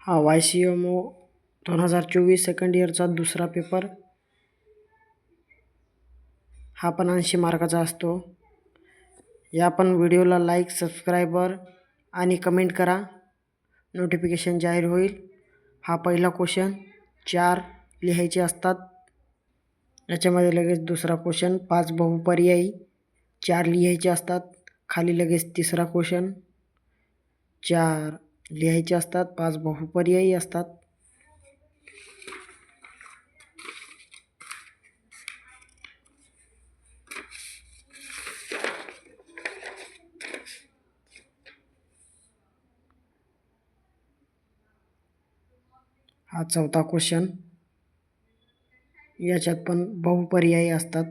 हा YCMO 2024 second इयरचा दुसरा paper. हा पण 80 मार्काचा असतो. या पण व्हिडिओला लाईक, सबस्क्रायबर आणि कमेंट करा, नोटिफिकेशन जाहीर होईल. हा पहिला क्वेश्चन 4 लिहायचे असतात. याच्यामध्ये लगेच दुसरा क्वेश्चन 5 बहुपर्यायी 4 लिहायचे असतात. खाली लगेच तिसरा क्वेश्चन 4 लिहायचे असतात, 5 बहुपर्यायी असतात. हा चौथा क्वेश्चन, याच्यात पण बहुपर्यायी असतात.